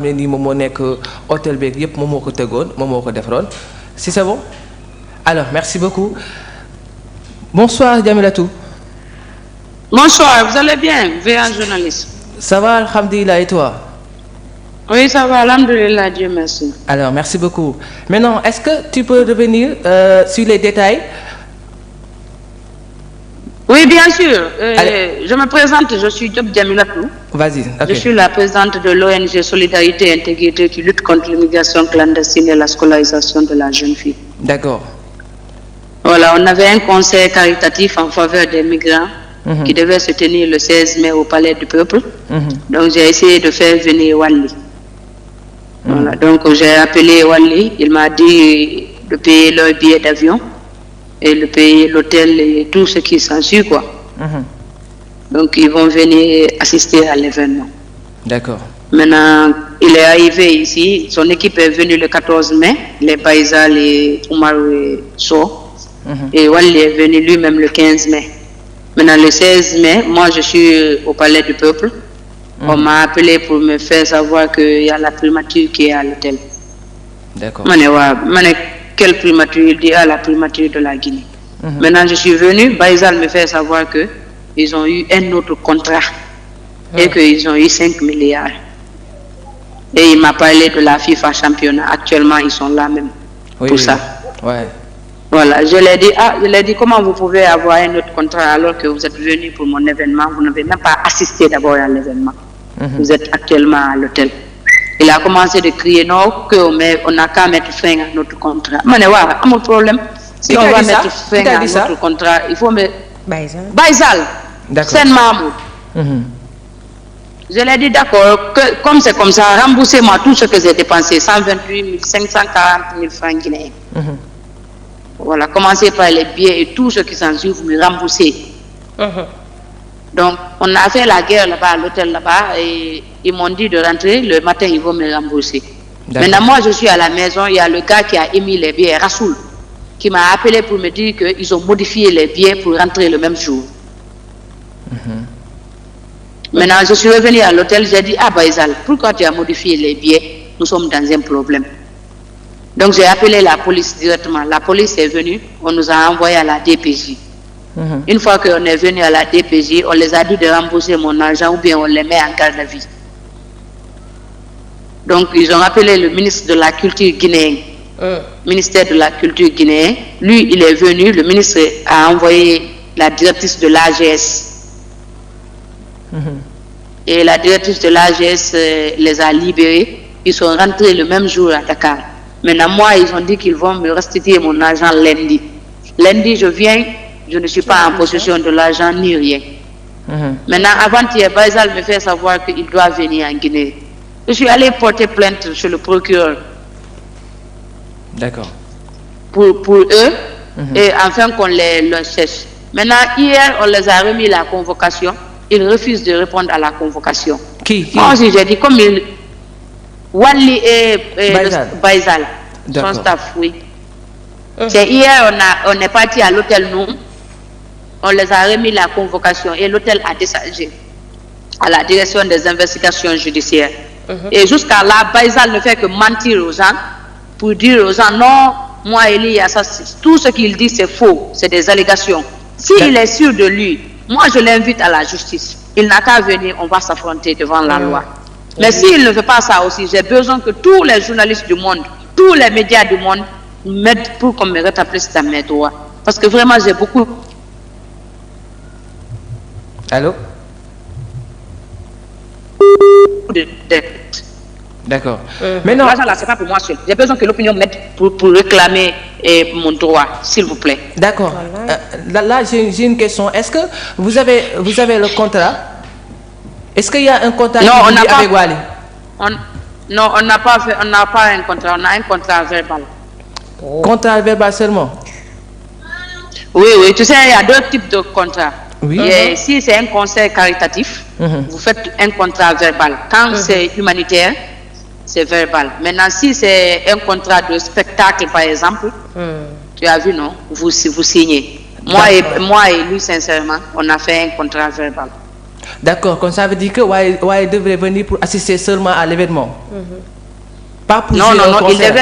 ni moom moo nekk hôtel beeg yépp moom moo ko tëggoon moom moo ko defaroon si c'est bon alors merci beaucoup bonsoir Jamilatou. Bonsoir, vous allez bien, V1 journaliste? Ça va, alhamdulillah, et toi? Oui, ça va, alhamdulillah, Dieu merci. Alors, merci beaucoup. Maintenant, est-ce que tu peux revenir sur les détails? Oui, bien sûr. Je me présente, je suis Diop Jamilatou. Vas-y, ok. Je suis la présidente de l'ONG Solidarité et Intégrité qui lutte contre l'immigration clandestine et la scolarisation de la jeune fille. D'accord. Voilà, on avait un conseil caritatif en faveur des migrants qui devait se tenir le 16 mai au Palais du Peuple. Donc, j'ai essayé de faire venir Wally. Voilà, donc j'ai appelé Wally, il m'a dit de payer leur billet d'avion et de payer l'hôtel et tout ce qui s'ensuit, quoi. Donc, ils vont venir assister à l'événement. D'accord. Maintenant, il est arrivé ici, son équipe est venue le 14 mai, les Baïsal et Oumarou et So, et Wally est venu lui-même le 15 mai. Maintenant, le 16 mai, moi, je suis au Palais du Peuple. On m'a appelé pour me faire savoir qu'il y a la primature qui est à l'hôtel. D'accord. Quelle primature? Il dit, la primature de la Guinée. Maintenant, je suis venu, Baïsal me fait savoir qu'ils ont eu un autre contrat et qu'ils ont eu 5 milliards. Et il m'a parlé de la FIFA championnat. Actuellement, ils sont là même pour ça. Ouais. Voilà, je l'ai dit, comment vous pouvez avoir un autre contrat alors que vous êtes venu pour mon événement, vous n'avez même pas assisté d'abord à l'événement. Vous êtes actuellement à l'hôtel. Il a commencé de crier, non, on n'a qu'à mettre fin à notre contrat. Mais ouais, pas de problème. Si on va mettre fin à notre contrat, il faut mettre... Baïsal. D'accord. Sen Mahmoud. Je l'ai dit, d'accord, que comme c'est comme ça, remboursez-moi tout ce que j'ai dépensé, 128 540 000 francs guinéens. Voilà, commencez par les billets et tout ce qui s'ensuit, vous me remboursez. Donc, on a fait la guerre là-bas, à l'hôtel là-bas, et ils m'ont dit de rentrer, le matin, ils vont me rembourser. Maintenant, moi, je suis à la maison, il y a le gars qui a émis les billets, Rassoul, qui m'a appelé pour me dire qu'ils ont modifié les billets pour rentrer le même jour. Maintenant, je suis revenu à l'hôtel, j'ai dit, Baïsal, pourquoi tu as modifié les billets? Nous sommes dans un problème. Donc j'ai appelé la police directement. La police est venue, on nous a envoyé à la DPJ. Une fois qu'on est venu à la DPJ, on les a dit de rembourser mon argent ou bien on les met en garde à vue. Donc ils ont appelé le ministre de la Culture guinéen, ministère de la Culture guinéen. Lui, il est venu, le ministre a envoyé la directrice de l'AGS. Et la directrice de l'AGS les a libérés. Ils sont rentrés le même jour à Dakar. Maintenant, moi, ils ont dit qu'ils vont me restituer mon argent lundi. Lundi, je viens, je ne suis pas en possession de l'argent ni rien. Maintenant, avant-hier, Baïsal me fait savoir qu'il doit venir en Guinée. Je suis allé porter plainte chez le procureur. D'accord. Pour eux, et enfin qu'on les cherche. Maintenant, hier, on les a remis la convocation. Ils refusent de répondre à la convocation. Qui? Moi aussi, j'ai dit, comme ils... Wally et Baïsal, son staff, oui. C'est hier, on est parti à l'hôtel, nous, on les a remis la convocation et l'hôtel a déchargé à la direction des investigations judiciaires. Et jusqu'à là, Baïsal ne fait que mentir aux gens pour dire aux gens, non, moi, Eli, tout ce qu'il dit, c'est faux, c'est des allégations. S'il est sûr de lui, moi, je l'invite à la justice. Il n'a qu'à venir, on va s'affronter devant la loi. Mais s'il ne fait pas ça aussi, j'ai besoin que tous les journalistes du monde, tous les médias du monde m'aident pour qu'on me rétablisse dans mes droits. Parce que vraiment, j'ai beaucoup... Allô? de dettes. D'accord. Mais non... L'argent là, c'est pas pour moi seul. J'ai besoin que l'opinion m'aide pour réclamer mon droit, s'il vous plaît. D'accord. Là, j'ai une question. Est-ce que vous avez le contrat? Est-ce qu'il y a un contrat avec Wally? Non, on n'a pas un contrat, on a un contrat verbal. Contrat verbal seulement? Oui, tu sais, il y a deux types de contrats. Oui. Et si c'est un conseil caritatif, vous faites un contrat verbal. Quand c'est humanitaire, c'est verbal. Maintenant, si c'est un contrat de spectacle, par exemple, tu as vu, non? Vous signez. Moi et lui, sincèrement, on a fait un contrat verbal. D'accord, comme ça veut dire que Wally devrait venir pour assister seulement à l'événement. Pas pour jouer non, un concert.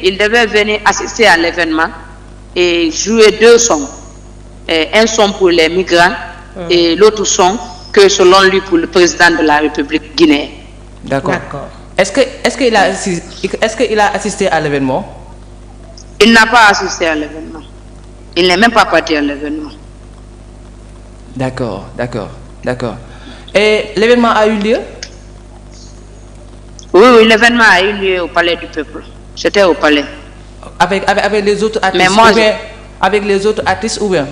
il devait venir assister à l'événement et jouer 2 sons. Un son pour les migrants et l'autre son que selon lui pour le président de la République guinéenne. D'accord. Est-ce qu'il a assisté à l'événement? Il n'a pas assisté à l'événement. Il n'est même pas parti à l'événement. D'accord. Et l'événement a eu lieu? Oui, l'événement a eu lieu au Palais du Peuple. J'étais au palais. Avec les autres artistes? Mais moi, avec les autres artistes ou bien?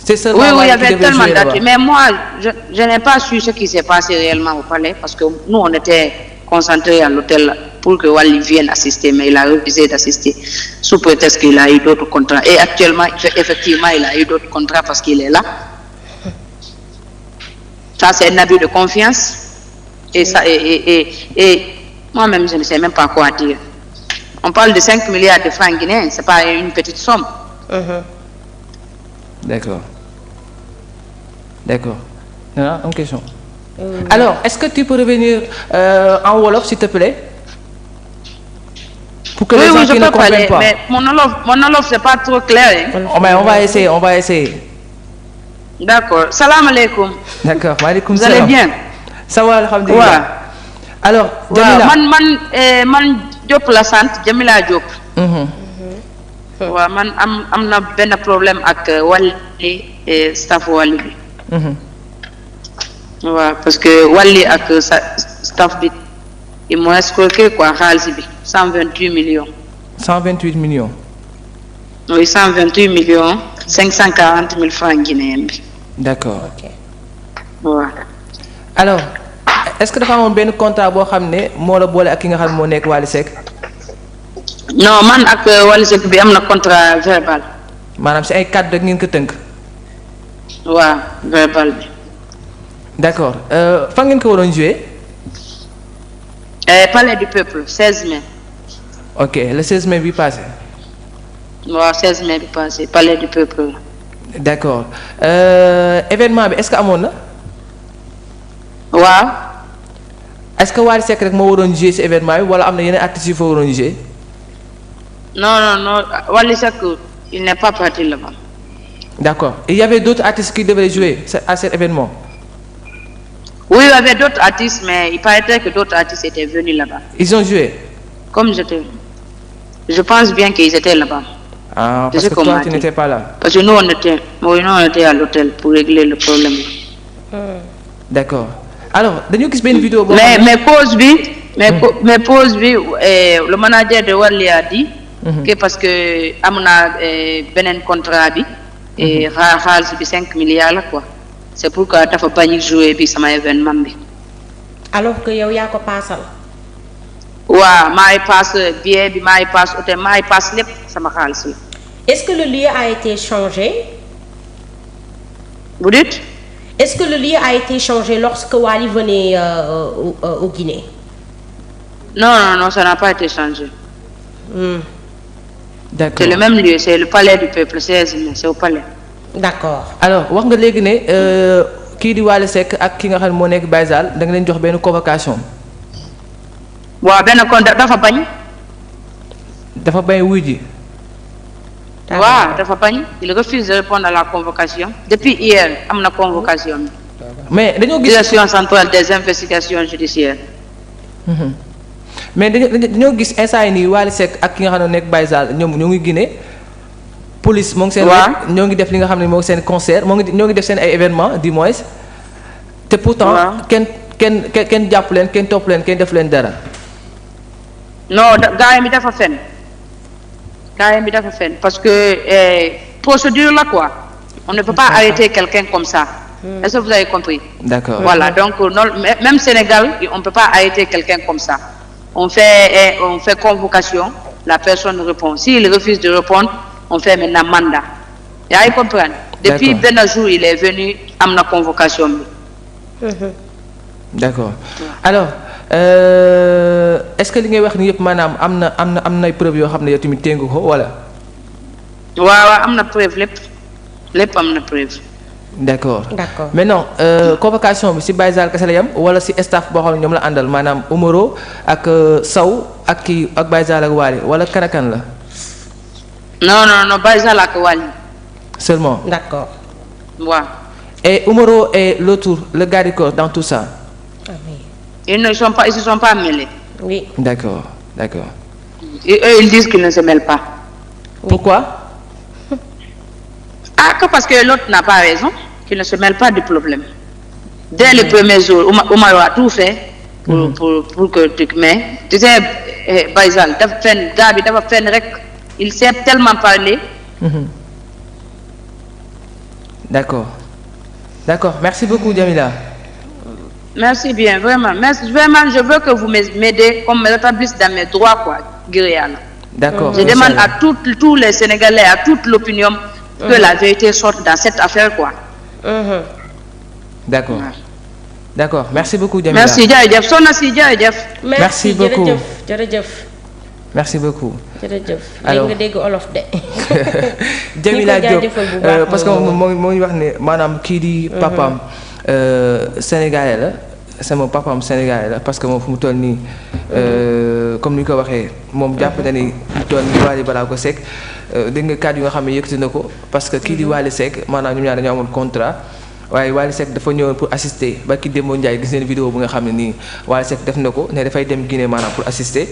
C'est seulement il y avait qui devait tellement jouer d'artistes. Mais moi, je n'ai pas su ce qui s'est passé réellement au palais parce que nous, on était concentrés à l'hôtel pour que Wally vienne assister, mais il a refusé d'assister sous prétexte qu'il a eu d'autres contrats. Et actuellement, effectivement, il a eu d'autres contrats parce qu'il est là. Ça, c'est un abus de confiance. Et moi-même, je ne sais même pas quoi dire. On parle de 5 milliards de francs guinéens, ce n'est pas une petite somme. D'accord. Non, une question. Alors, est-ce que tu peux revenir en Wolof, s'il te plaît? Pour que les gens qui ne comprennent pas. Mais mon Wolof, c'est pas trop clair. Mais on va essayer. D'accord. Salam alaikum. D'accord. Maaleykum salam. Vous allez bien? Ça va, alhamdulillah. Ouais. Alors, Jamila. Man Diop la sant, Jamila Diop. Ouais, man am na benn problème ak Wally et staff Wally bi. Ouais, parce que Wally ak staff bi ils m'ont escroqué quoi xaalis bi 128 millions. 128 millions. Oui, 128 millions 540 000 francs guinéens bi. D'accord. Ouais. Alors, est-ce que dafa amoon benn contrat boo xam ne moo la boole ak ki nga xam ne moo nekk Wally Seck? Non, man ak Wally Seck bi am na contrat verbal. maanaam si ay kàddu rek ngeen ko tënk. waaw verbal bi. D'accord. Fan ngeen ko waroon jouer? Palais du Peuple 16 mai. Ok, le 16 mai bi passé. waaw 16 mai bi passé Palais du Peuple. D'accord. Événement bi est-ce que amoon na? waaw. Est-ce que Wally Seck rek moo waroon jouer ci événement bi wala am na yeneen artistes yu fa waroon jouer? Non, Wally Seck il n'est pas parti là-bas. D'accord. Il y avait d'autres artistes qui devaient jouer à cet événement? Oui, il y avait d'autres artistes, mais il paraît que d'autres artistes étaient venus là-bas. Ils ont joué? Comme je pense bien qu'ils étaient là-bas. Ah, parce que toi tu n'étais pas là. Parce que nous on était à l'hôtel pour régler le problème. D'accord. Alors, dañu gis benn vidéo boo mais pause bi le manager de Wally a dit que parce que am na beneen contrat bi et xaalis bi 5 milliards la quoi. C'est pourquoi dafa bañ jouer bi sama événement bi. Alors que yow yaa ko paasal. waaw maay paas billet bi maay paas hôtel maay paas lépp sama xaalis la. Est-ce que le lieu a été changé? Vous dites? Est-ce que le lieu a été changé lorsque Wally venait au Guinée? Non, ça n'a pas été changé. D'accord. C'est le même lieu, c'est le Palais du Peuple, c'est au palais. D'accord. Alors wax nga léegi ne kii di Wally Seck ak ki nga xam ne moo nekk Baye Zale da nga leen jox benn convocation. waaw benn contrat dafa bañ. dafa bañ wuy ji. waaw dafa bañ il refuse de répondre à la convocation depuis hier am na convocation bi. mais dañoo gis direction centrale des investigations judiciaires. mais dañoo gis instant yii nii Wally Seck ak ki nga xam ne nekk Baye Zale ñoom ñoo ngi Guinée. police moo ngi seen. ñoo ngi def li nga xam ne moo ngi seen concert ñoo ngi def seen ay événements du moins. te pourtant kenn jàpp leen kenn topp leen kenn def leen dara. non gaayam bi dafa fen parce que procédure la quoi on ne peut pas arrêter quelqu'un comme ça. Est-ce que vous avez compris? D'accord. Voilà donc non, même Sénégal on ne peut pas arrêter quelqu'un comme ça. On fait convocation, la personne répond. S'il refuse de répondre, on fait maintenant mandat. Yaa ngi comprendre? Depuis benn jour il est venu am na convocation bi. D'accord. Alors est-ce que li ngay wax ni yëpp maanaam am na ay preuves yoo xam ne yow tamit téngu ko wala? waaw am na preuve lépp am na preuve. d'accord d'accord maintenant convocation bi ci Baye Zale kese la yam wala ci staff boo xam ne ñoom la àndal maanaam Omaro ak Sow ak kii ak Baye Zale ak Wally wala kan ak kan la. non Baye Zale ak Wally. seulement. d'accord. waaw. et Omaro et l'autre le garde du corps dans tout ça. Ah oui. Ils se sont pas mêlés. Oui. D'accord. Et eux, ils disent qu'ils ne se mêlent pas. Pourquoi? Que parce que l'autre n'a pas raison, qu'ils ne se mêlent pas du problème. Dès les premiers jours, Omaro a tout fait pour que mais tu sais, Baye Zale dafa fen rek, il sait tellement parler. D'accord. Merci beaucoup Jamila. Merci bien, vraiment. Merci, vraiment, je veux que vous m'aidez, qu'on me rétablisse dans mes droits, quoi, Guiriana. D'accord. Je demande à tous les Sénégalais, à toute l'opinion, que la vérité sorte dans cette affaire, quoi. D'accord. Merci beaucoup, Jamila. Merci, Djaïdjef. Sona si Djaïdjef. Merci beaucoup. jërëjëf. Merci beaucoup. jërëjëf. alors léegi nga dégg olof de. Jamila Diop parce que moo ñu wax ne maanaam kii di papaam sénégalais la sama papaam sénégalais la parce que moom fu mu toll nii comme ni ñu ko waxee moom jàpp na ni mu toll nii Wally Ballago Seck dégg nga kàddu yi nga xam ne yëkkati na ko parce que kii di Wally Seck maanaam ñoom ñaar dañoo amoon contrat waaye Wally Seck dafa ñëwoon pour assister ba ki Demba Ndiaye gis neen vidéo bu nga xam ne nii Wally Seck def na ko ne dafay dem Guinée maanaam pour assister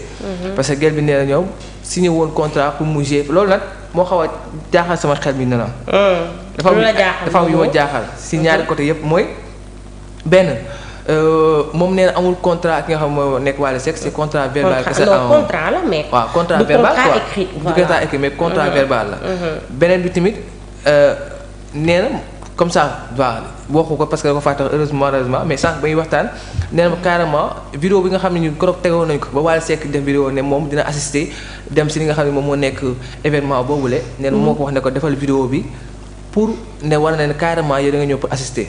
parce que gel bi nee na ñoom signé woon contrat pour mu jouer loolu nag moo xaw a jaaxal sama xel mi ne na dafa am yu ma jaaxal si ñaari côté yépp mooy benn moom nee na amul contrat ki nga xam moo nekk Wally Seck c'est contrat verbal kese contrat la mais waaw contrat verbal quoi du contrat écrit mais contrat verbal la beneen bi tamit nee na comme ça waaw waxu ko parce que da ko fàtte heureusement mais sànq ba ñuy waxtaan nee na carrément vidéo bi nga xam ne ñun keroog tegoon nañ ko ba Wally Seck def vidéo ne moom dina assister dem si li nga xam ne moom moo nekk événement boobule nee na moo ko wax ne ko defal vidéo bi pour ne war na ne carrément yow da nga ñëw pour assister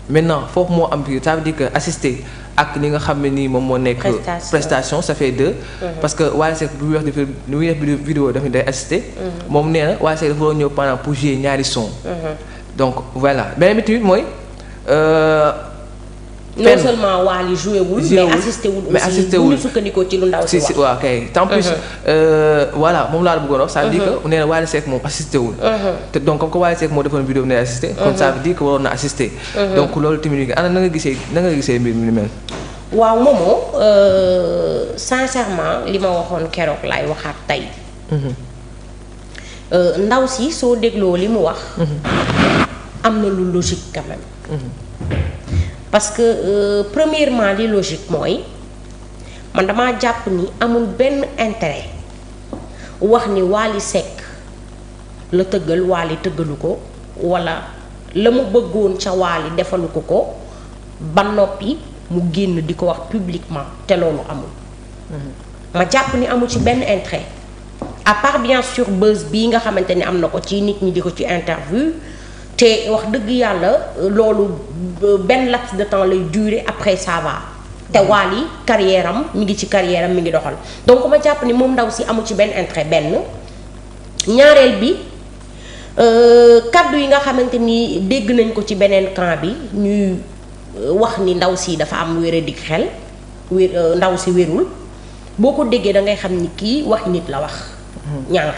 maintenant foofu moo am bi ça veut dire que assister ak li nga xam ne nii moom moo nekk prestation ça fait deux parce que Wally Seck bu wax def lu muy def vidéo daf ni day assister moom nee na Wally Seck dafa war ñëw pendant pour jouer ñaari son donc voilà beneen bi tamit mooy non seulement Wally joué wul mais assisté wul bu ñu sukkandikoo ci lu ndaw si wax waaw kay en plus voilà moom laa la bëggoon wax ça veut dire que nee na Wally Seck moom assisté wul te donc comme que Wally Seck moo defoon vidéo bi ne assisté kon ça veut dire que waroon na assisté donc loolu tamit ana na nga gisee mbir mi ni mel waaw Momo sincèrement li ma waxoon keroog laay waxaat tey ndaw si soo dégloo li mu wax am na lu logique quand même parce que premièrement li logique mooy man damaa jàpp ni amul benn intérêt wax ni Wally Seck la tëggal Wally tëggalu ko walla la mu bëggoon ca Wally defalu ko ba noppi mu génn di ko wax publiquement te loolu amul ma jàpp ni amul ci benn intérêt à part bien sûr buzz bii nga xamante ni am na ko ci nit ñi di ko ci interview te wax dëgg yàlla loolu benn laps de temps lay durer après ça va te Wally carrière am mi ngi ci carrière am mi ngi doxal donc ma jàpp ni moom ndaw si amul ci benn intérêt benn ñaareel bi kaddu yi nga xamante ni dégg nañ ko ci beneen camp bi ñuy wax ni ndaw si dafa am wéradik xel ndaw si wérul boo ko déggee da ngay xam ni kii wax nit la wax ñaar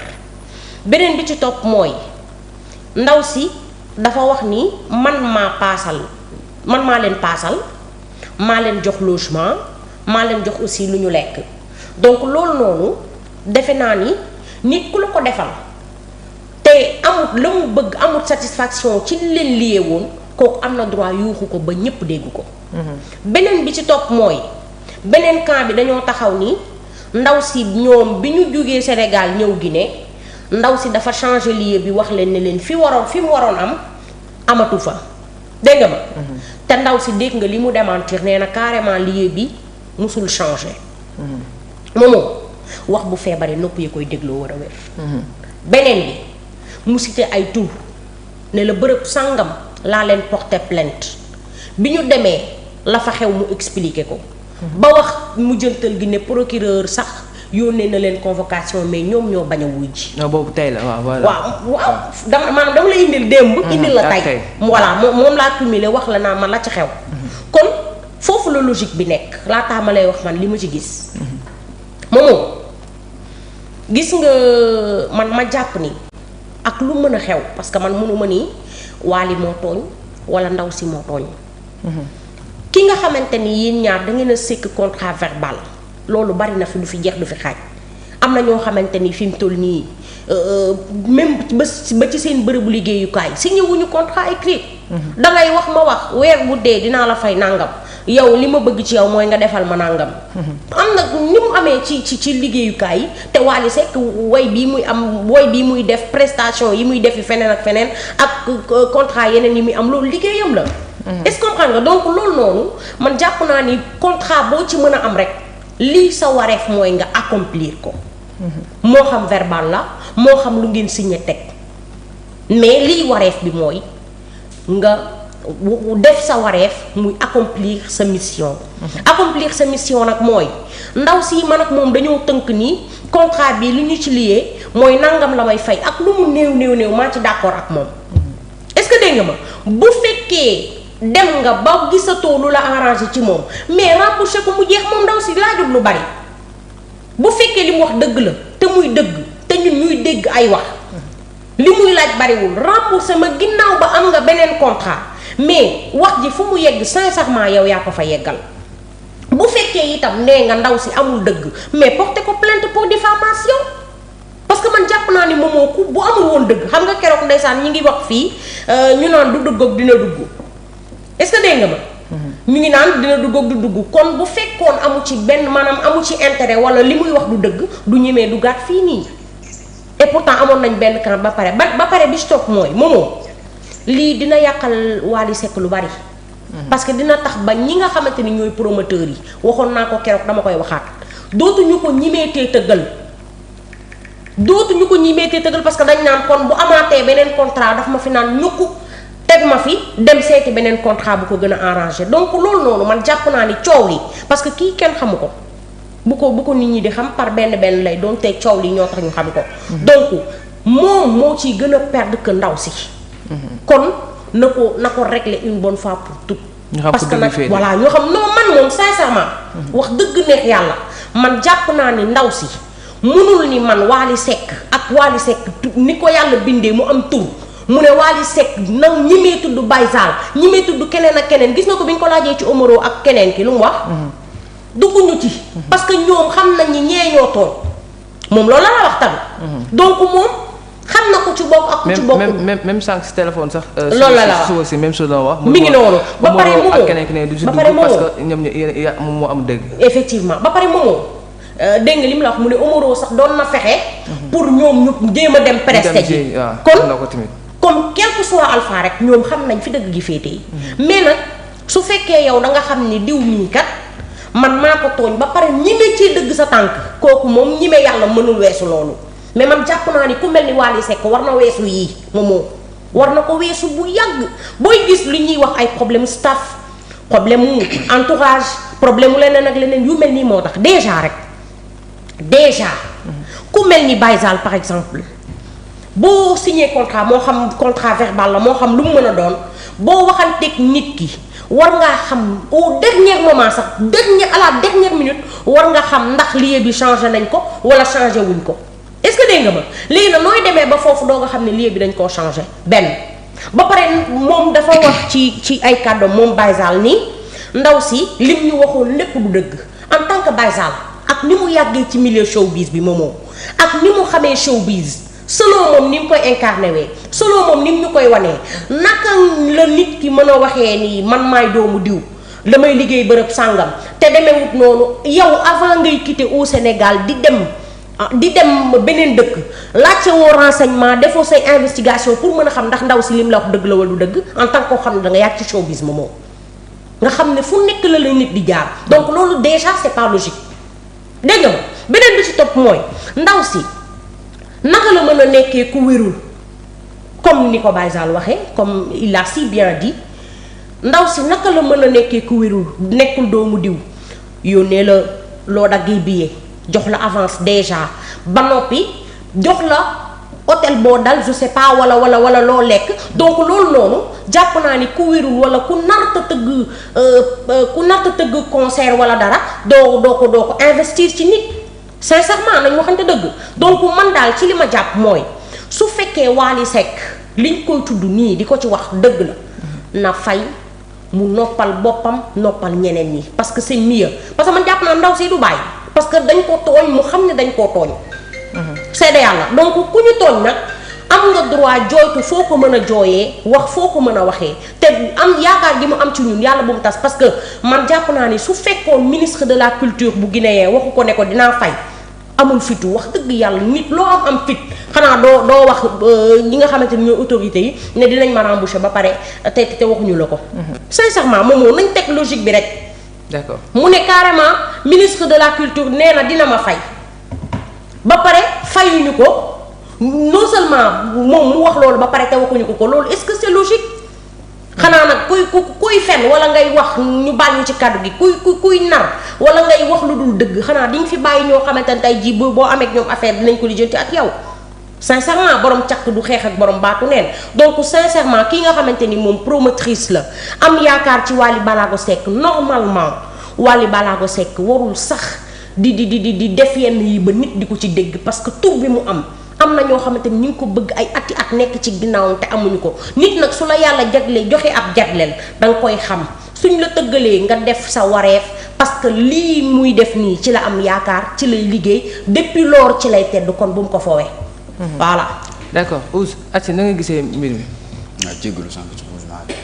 beneen bi ci topp mooy ndaw si dafa wax ni man maa leen paasal maa leen jox logement maa leen jox aussi lu ñu lekk donc loolu noonu defe naa ni nit ku la ko defal te amut la mu bëgg amut satisfaction ci leen lié woon kooku am na droit yuuxu ko ba ñépp dégg ko beneen bi ci topp mooy beneen camp bi dañoo taxaw ni ndaw si ñoom bi ñu jógee Sénégal ñëw Guinée ndaw si dafa changé lieu bi wax leen ne leen fi mu waroon am amatu fa dégg nga ma te ndaw si dégg nga li mu démentir nee na carrément lieu bi musul changé moomoo wax bu feebaree nopp yi koy dégloo war a wér beneen bi mu cité ay tur ne la bërëb sàngam laa leen porté plainte bi ñu demee la fa xew mu expliqué ko ba wax mu jëntal gi ne procureur sax yónnee na leen convocation mais ñoom ñoo bañ a wuy ji. non boobu tey la waaw voilà. waaw dama la indil démb. indil la tey voilà moom laa cumulé wax la naa man la ci xew. kon foofu la logique bi nekk laataa ma lay wax man li ma ci gis. moomoo gis nga man ma jàpp ni ak lu mën a xew parce que man mënuma ni Wally moo tooñ wala ndaw si moo tooñ. ki nga xamante ni yéen ñaar da ngeen a sekk contrat verbal loolu bari na fi du fi jeex du fi xaaj am na ñoo xamante ni fi mu toll nii même ba ci seen bërëbu liggéeyukaay signé wuñu contrat écrit. dangay wax ma wax weer bu dee dinaa la fay nangam yow li ma bëgg ci yow mooy nga defal ma nangam. am na ni mu amee ci liggéeyukaay yi te Wally Seck way bii muy def prestation yi muy defi feneen ak feneen ak contrat yeneen yi muy am loolu liggéeyam la. est-ce que comprendre nga donc loolu noonu man jàpp naa ni contrat boo ci mën a am rek lii sa wareef mooy nga accomplir ko. moo xam verbal la moo xam lu ngeen signé teg mais lii wareef bi mooy nga def sa wareef muy accomplir sa mission. accomplir sa mission nag mooy ndaw si man ak moom dañoo tënk nii contrat bi li ñu ci liyee mooy nangam la may fay ak lu mu néew maa ci d'accord ak moom. est-ce que dégg nga ma bu fekkee. dem nga ba gisatoo lu la arrangé ci moom mais remboursé ko mu jeex moom ndaw si laajut lu bari bu fekkee li mu wax dëgg la te muy dëgg te ñun ñuy dégg ay wax li muy laaj bariwul remboursé ma ginnaaw ba am nga beneen contrat mais wax ji fu mu yegg sincèrement yow yaa ko fa yeggal bu fekkee itam nee nga ndaw si amul dëgg mais porté ko plainte pour diffamation parce que man jàpp naa ni moomoo ku bu amul woon dëgg xam nga keroog ndeysaan ñi ngi wax fii ñu naan du dëgg ak dina dugg est-ce que dégg nga ma. ñu ngi naan dina dugg ak du dugg kon bu fekkoon amu ci benn maanaam amu ci intérêt wala li muy wax du dëgg du ñemee du gàtt fii nii et pourtant amoon nañ benn camp ba pare bi stop mooy moomoo lii dina yàqal Wally Seck lu bari. parce que dina tax ba ñi nga xamante ni ñooy promoteurs yi waxoon naa ko keroog dama koy waxaat dootuñu ko ñimeetee tëggal parce que dañ naan kon bu amaatee beneen contrat daf ma fi naan ñukku teg ma fi dem seeti beneen contrat bu ko gën a arrangé donc loolu noonu man jàpp naa ni coow li parce que kii kenn xamu ko bu ko nit ñi di xam par benn lay doon te coow li ñoo tax ñu xam ko. donc moom moo ciy gën a perdre que ndaw si. kon na ko régler une bonne fois pour toutes. parce que nag voilà ñoo xam non man moom sincèrement. wax dëgg neex yàlla man jàpp naa ni ndaw si mënul ni man Wally Seck ak Wally Seck ni ko yàlla bindee mu am tur. mu ne Wally Seck nag ñi mee tudd Baye Sall ñi mee tudd keneen ak keneen gis nga ko bi ñu ko laajee ci Omaro ak keneen ki lu mu wax. dugguñu ci. parce que ñoom xam nañ ni ñee ñoo tooñ moom loolu la wax tamit. donc moom xam na ko ci bokk ak ku ci bokk. même sànq si téléphone sax. loolu la wax aussi même chose la wax. mi ngi noonu ba pare moomoo ak keneen ki ne du si dugg parce que ñoom moom moo am dëgg. effectivement ba pare moomoo dégg nga li mu la wax mu ne Omaro sax doon na fexe. pour ñoom ñu jéem a dem presté ji kon quel que soit alpha rek ñoom xam nañ fi dëgg gi féetee. mais nag su fekkee yow da nga xam ni diw mii kat man maa ko tooñ ba pare ñime ci dëgg sa tànk kooku moom ñime yàlla mënul weesu loolu mais man jàpp naa ni ku mel ni Wally Seck war na weesu yii moom war na ko weesu bu yàgg booy gis li ñuy wax ay problème staff problème mu entourage problème mu leneen ak leneen yu mel nii moo tax déjà ku mel ni Baye Sall par exemple. boo signé contrat moo xam contrat verbal la moo xam lu mu mën a doon boo waxanteeg nit ki war ngaa xam au dernier moment sax à la dernière minute war nga xam ndax lieu bi changé nañ ko wala changé wuñ ko est-ce que dégg nga ma léegi nag nooy demee ba foofu doo nga xam ne lieu bi dañ koo changé benn ba pare moom dafa wax ci ay kàddoom moom Baye Sall nii ndaw si lim ñu waxoon lépp du dëgg en tant que Baye Sall ak ni mu yàggee ci milieu showbiz bi moomoo ak ni mu xamee showbiz selon moom ni mu koy incarné wee selon moom ni mu ñu koy wanee naka la nit ki mën a waxee nii man maay doomu diw damay liggéey bërëb sàngam te demewut noonu yow avant ngay quitter au Sénégal di dem beneen dëkk laajte woo renseignement defoo say investigation pour mën a xam ndax ndaw si lim la wax dëgg la wala du dëgg en tant que koo xam ne da nga yàgg ci showbiz moom nga xam ne fu nekk la nit di jaar donc loolu déjà c'est pas logique dégg nga ma beneen bi ci topp mooy ndaw si naka la mën a nekkee ku wérul comme ni ko Baye Sall waxee comme il a si bien dit ndaw si naka la mën a nekkee ku wérul nekkul doomu diw yónnee la loo daggee billet jox la avance déjà ba noppi jox la hôtel boo dal je sais pas wala loo lekk donc loolu noonu jàpp naa ni ku wérul wala ku narta tëgg concert wala dara doo ko investir ci nit sincèrement nañ waxante dëgg donc man daal ci li ma jàpp mooy su fekkee Wally Seck liñ koy tudd nii di ko ci wax dëgg la na fay mu noppal boppam noppal ñeneen ñi parce que c'est mieux parce que man jàpp naa ndaw si du bàyyi parce que dañ ko tooñ mu xam ne dañ koo tooñ seede yàlla donc ku ñu tooñ nag am nga droit jooytu foo ko mën a jooyee wax foo ko mën a waxee te am yaakaar gi mu am ci ñun yàlla bu mu tas parce que man jàpp naa ni su fekkoon ministre de la culture bu guinéen waxu ko ne ko dinaa fay amul fitu wax dëgg yàlla nit loo am fit xanaa doo wax ñi nga xamante ni ñooy autorités yi ne dinañ ma remboucher ba pare te waxuñu la ko sincèrement moom nañ teg logique bi rek d'accord mu ne carrément ministre de la culture nee na dina ma fay ba pare fayuñu ko non seulement moom mu wax loolu ba pare te waxuñu ko loolu est-ce que c'est logique xanaa nag kuy fen wala ngay wax ñu baal ñu ci kàddu gi kuy nar wala ngay wax lu dul dëgg xanaa di nga fi bàyyi ñoo xamante ne tey jii boo amee ak ñoom affaire dinañ ko lijjanti ak yow sincèrement borom càq du xeex ak borom baatu neen donc sincèrement kii nga xamante ni moom promotrice la am yaakaar ci Wally Ballago Seck normalement Wally Ballago Seck warul sax di def yenn yi ba nit di ko ci dégg parce que tur bi mu am na ñoo xamante ni ñu ngi ko bëgg ay ati at nekk ci ginnaawam te amuñu ko nit nag su la yàlla jaglee joxe ab jagleel da nga koy xam suñ la tëggalee nga def sa wareef parce que lii muy def nii ci la am yaakaar ci lay liggéey depuis lors ci lay tedd kon bu mu ko foowee. voilà. d'accord Ousse Aty na nga gisee mbir mi. waaw jéggalu sànq ci mouvement bi.